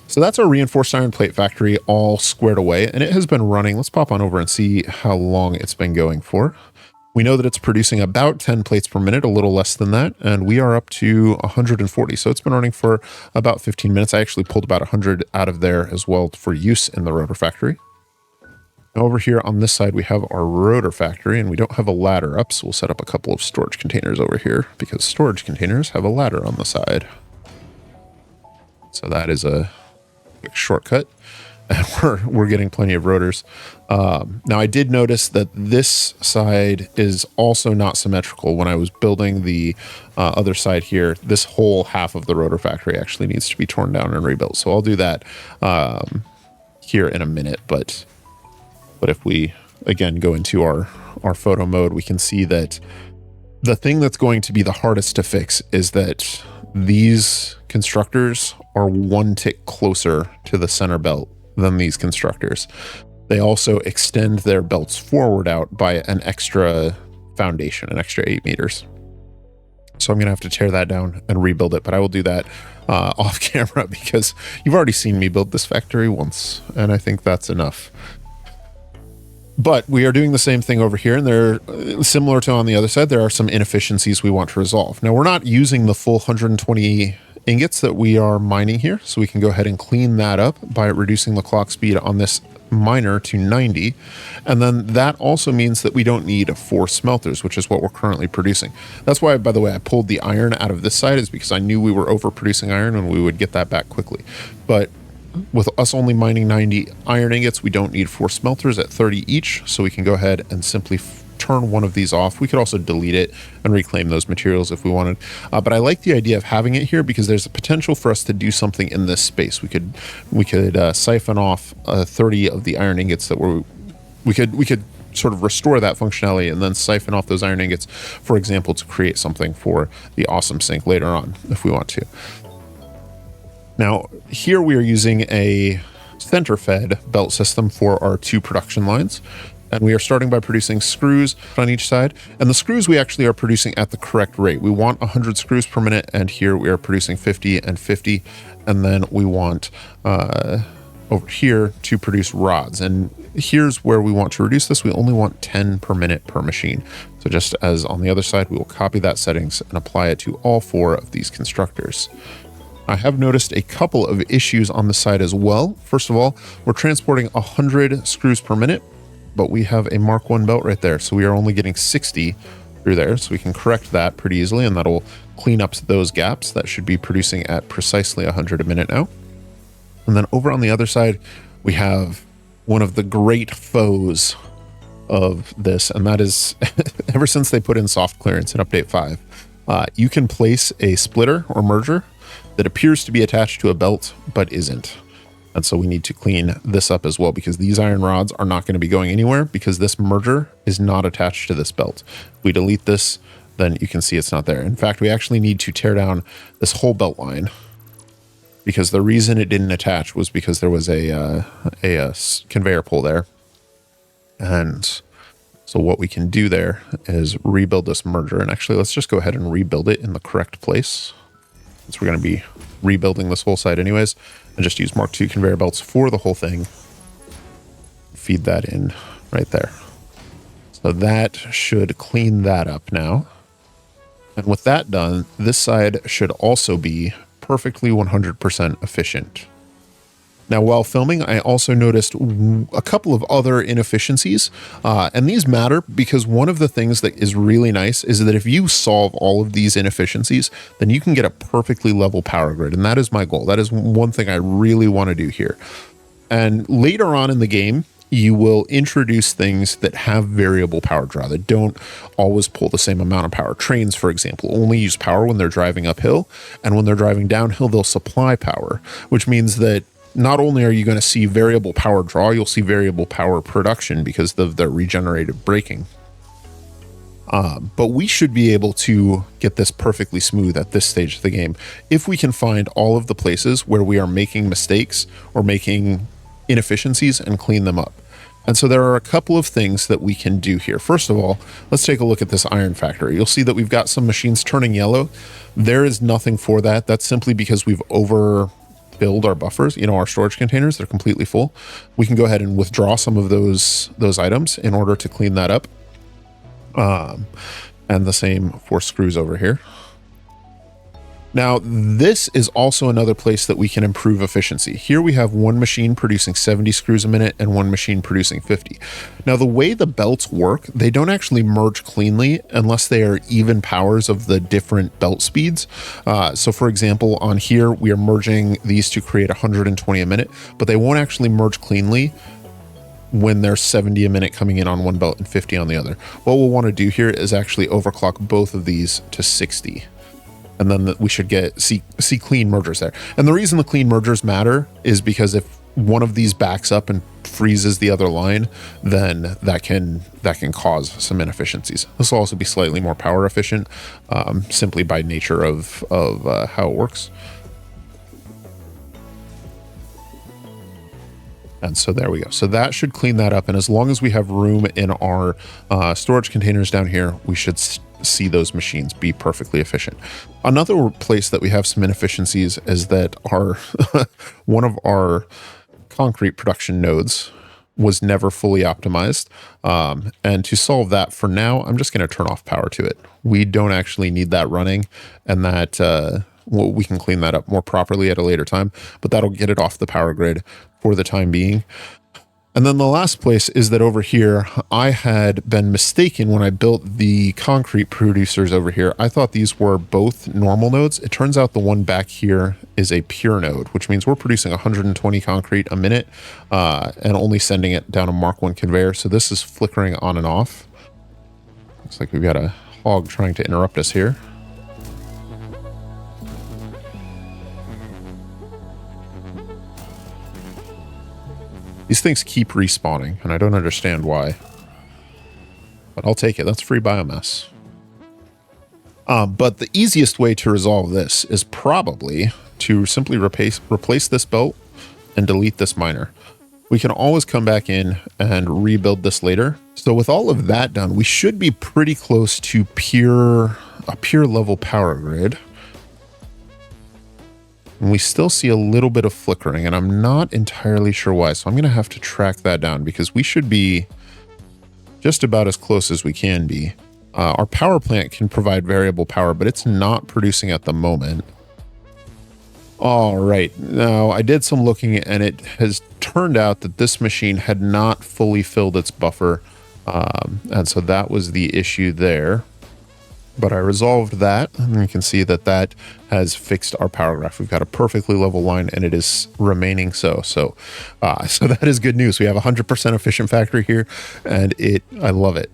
So that's our reinforced iron plate factory all squared away, and it has been running. Let's pop on over and see how long it's been going for. We know that it's producing about 10 plates per minute, a little less than that, and we are up to 140. So it's been running for about 15 minutes. I actually pulled about 100 out of there as well for use in the rotor factory. Over here on this side, we have our rotor factory, and we don't have a ladder up, so we'll set up a couple of storage containers over here, because storage containers have a ladder on the side. So that is a quick shortcut. and we're getting plenty of rotors. Now I did notice that this side is also not symmetrical. When I was building the other side here, this whole half of the rotor factory actually needs to be torn down and rebuilt. So I'll do that here in a minute. But if we again go into our photo mode, we can see that the thing that's going to be the hardest to fix is that these constructors are one tick closer to the center belt than these constructors. They also extend their belts forward out by an extra foundation, an extra 8 meters. So I'm going to have to tear that down and rebuild it, but I will do that off camera because you've already seen me build this factory once, and I think that's enough. But we are doing the same thing over here, and they're similar to on the other side. There are some inefficiencies we want to resolve. Now, we're not using the full 120 ingots that we are mining here, so we can go ahead and clean that up by reducing the clock speed on this miner to 90. And then that also means that we don't need 4 smelters, which is what we're currently producing. That's why, by the way, I pulled the iron out of this side, is because I knew we were overproducing iron and we would get that back quickly. But with us only mining 90 iron ingots, we don't need 4 smelters at 30 each, so we can go ahead and simply turn one of these off. We could also delete it and reclaim those materials if we wanted. But I like the idea of having it here because there's a potential for us to do something in this space. We could siphon off 30 of the iron ingots that we could sort of restore that functionality and then siphon off those iron ingots, for example, to create something for the awesome sink later on if we want to. Now, here we are using a center-fed belt system for our 2 production lines. And we are starting by producing screws on each side. And the screws we actually are producing at the correct rate. We want 100 screws per minute, and here we are producing 50 and 50. And then we want over here to produce rods. And here's where we want to reduce this. We only want 10 per minute per machine. So just as on the other side, we will copy that settings and apply it to all 4 of these constructors. I have noticed a couple of issues on the side as well. First of all, we're transporting 100 screws per minute, but we have a Mark 1 belt right there. So we are only getting 60 through there. So we can correct that pretty easily, and that'll clean up those gaps. That should be producing at precisely 100 a minute now. And then over on the other side, we have one of the great foes of this, and that is ever since they put in soft clearance in update 5, you can place a splitter or merger that appears to be attached to a belt but isn't. And so we need to clean this up as well, because these iron rods are not going to be going anywhere because this merger is not attached to this belt. If we delete this, then you can see it's not there. In fact, we actually need to tear down this whole belt line, because the reason it didn't attach was because there was a conveyor pull there. And so what we can do there is rebuild this merger. And actually, let's just go ahead and rebuild it in the correct place, since we're going to be rebuilding this whole side anyways, and just use Mark II conveyor belts for the whole thing. Feed that in right there. So that should clean that up now. And with that done, this side should also be perfectly 100% efficient. Now, while filming, I also noticed a couple of other inefficiencies, and these matter because one of the things that is really nice is that if you solve all of these inefficiencies, then you can get a perfectly level power grid, and that is my goal. That is one thing I really want to do here. And later on in the game, you will introduce things that have variable power draw, that don't always pull the same amount of power. Trains, for example, only use power when they're driving uphill, and when they're driving downhill, they'll supply power, which means that not only are you going to see variable power draw, you'll see variable power production because of the regenerative braking. But we should be able to get this perfectly smooth at this stage of the game if we can find all of the places where we are making mistakes or making inefficiencies and clean them up. And so there are a couple of things that we can do here. First of all, let's take a look at this iron factory. You'll see that we've got some machines turning yellow. There is nothing for that. That's simply because we've overfilled our buffers, our storage containers. They're completely full. We can go ahead and withdraw some of those items in order to clean that up. And the same for screws over here. Now, this is also another place that we can improve efficiency. Here we have one machine producing 70 screws a minute and one machine producing 50. Now, the way the belts work, they don't actually merge cleanly unless they are even powers of the different belt speeds. So for example, on here, we are merging these to create 120 a minute, but they won't actually merge cleanly when there's 70 a minute coming in on one belt and 50 on the other. What we'll want to do here is actually overclock both of these to 60. And then we should see clean mergers there. And the reason the clean mergers matter is because if one of these backs up and freezes the other line, then that can cause some inefficiencies. This will also be slightly more power efficient, simply by nature of how it works. And so there we go. So that should clean that up. And as long as we have room in our storage containers down here, we should see those machines be perfectly efficient. Another place that we have some inefficiencies is that our one of our concrete production nodes was never fully optimized. And to solve that for now, I'm just going to turn off power to it. We don't actually need that running, and that well, we can clean that up more properly at a later time, but that'll get it off the power grid for the time being. And then the last place is that over here, I had been mistaken when I built the concrete producers over here. I thought these were both normal nodes. It turns out the one back here is a pure node, which means we're producing 120 concrete a minute and only sending it down a Mark 1 conveyor. So this is flickering on and off. Looks like we've got a hog trying to interrupt us here. These things keep respawning, and I don't understand why. But I'll take it. That's free biomass. But the easiest way to resolve this is probably to simply replace this belt and delete this miner. We can always come back in and rebuild this later. So with all of that done, we should be pretty close to a pure level power grid. And we still see a little bit of flickering, and I'm not entirely sure why. So I'm going to have to track that down because we should be just about as close as we can be. Our power plant can provide variable power, but it's not producing at the moment. All right. Now, I did some looking, and it has turned out that this machine had not fully filled its buffer. And so that was the issue there. But I resolved that, and you can see that that has fixed our power graph. We've got a perfectly level line, and it is remaining so. So that is good news. We have a 100% efficient factory here, and I love it.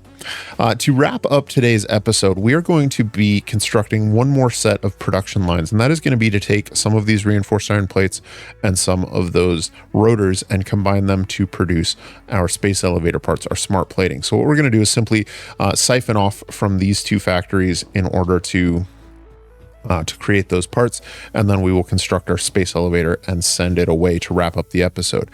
To wrap up today's episode, we are going to be constructing one more set of production lines, and that is going to be to take some of these reinforced iron plates and some of those rotors and combine them to produce our space elevator parts, our smart plating. So what we're going to do is simply siphon off from these two factories in order to create those parts, and then we will construct our space elevator and send it away to wrap up the episode.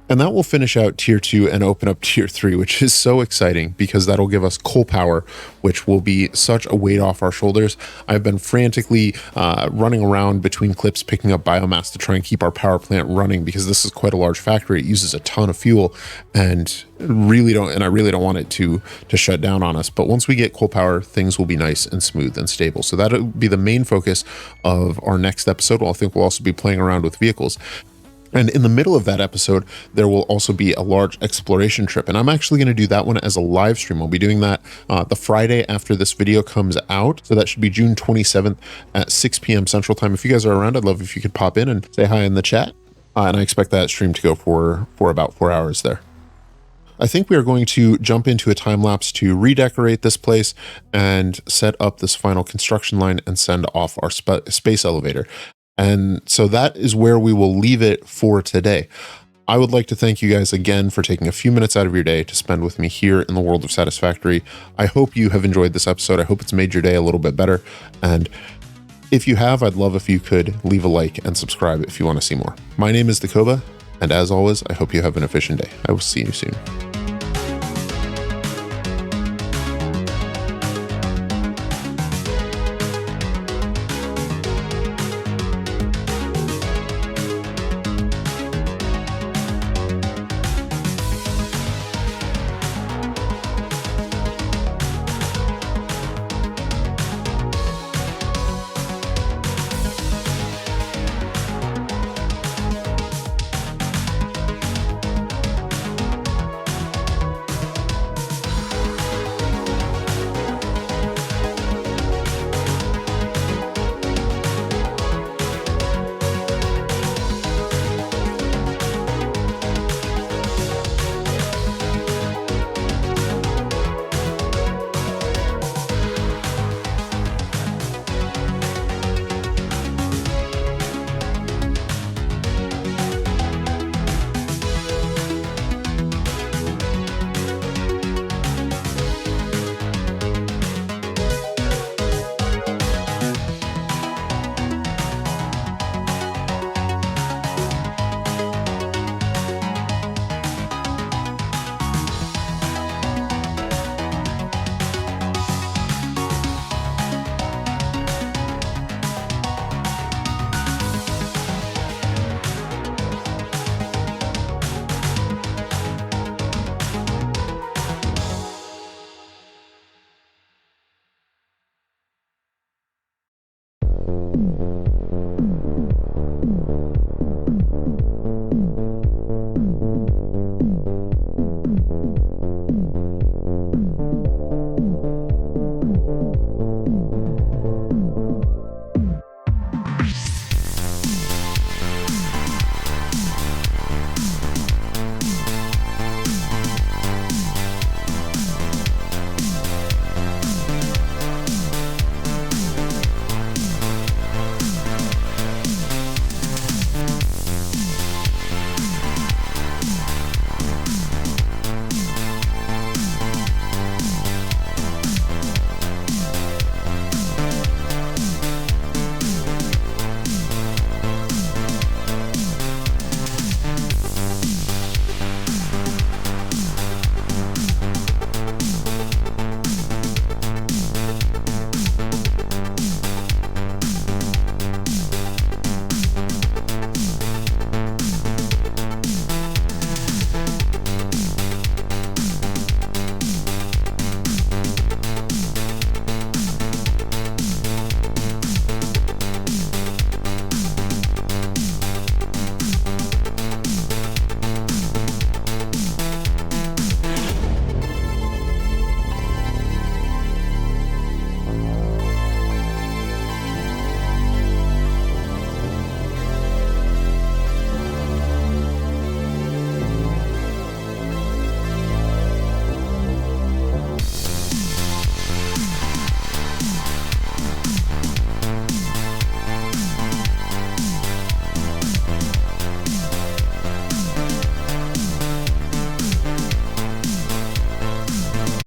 And that will finish out tier 2 and open up tier 3, which is so exciting because that'll give us coal power, which will be such a weight off our shoulders. I've been frantically running around between clips, picking up biomass to try and keep our power plant running because this is quite a large factory. It uses a ton of fuel, and I really don't want it to shut down on us. But once we get coal power, things will be nice and smooth and stable. So that'll be the main focus of our next episode. I think we'll also be playing around with vehicles. And in the middle of that episode, there will also be a large exploration trip. And I'm actually going to do that one as a live stream. I'll be doing that the Friday after this video comes out. So that should be June 27th at 6 p.m. Central Time. If you guys are around, I'd love if you could pop in and say hi in the chat. And I expect that stream to go for about 4 hours there. I think we are going to jump into a time lapse to redecorate this place and set up this final construction line and send off our space elevator. And so that is where we will leave it for today. I would like to thank you guys again for taking a few minutes out of your day to spend with me here in the world of Satisfactory. I hope you have enjoyed this episode. I hope it's made your day a little bit better. And if you have, I'd love if you could leave a like and subscribe if you want to see more. My name is Dakoba, and as always, I hope you have an efficient day. I will see you soon.